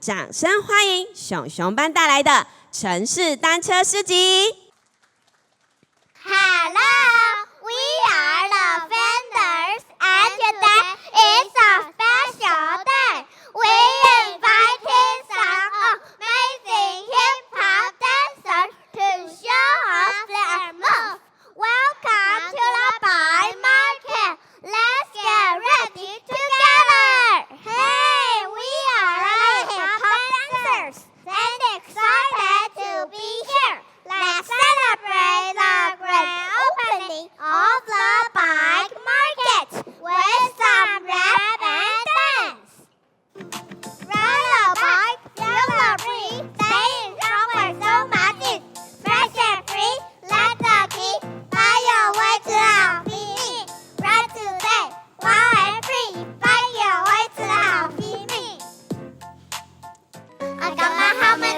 掌声欢迎熊熊班带来的城市单车诗集。Hello, we are the vendors, and today is a special day. We invited some amazing hip-hop dancers to show us their moves. Welcome to the Bike Market. Let's get ready together. Hey, we are the hip-hop dancers and excited to be here. Let's celebrate the grand opening of the Bike Market with some rap and dance. Ride a bike, feel the breeze, stay in somewhere so magic. Fresh and free, let the key find your way to our feet. Ride today, wild and free, find your way to our feet. I got my helmet.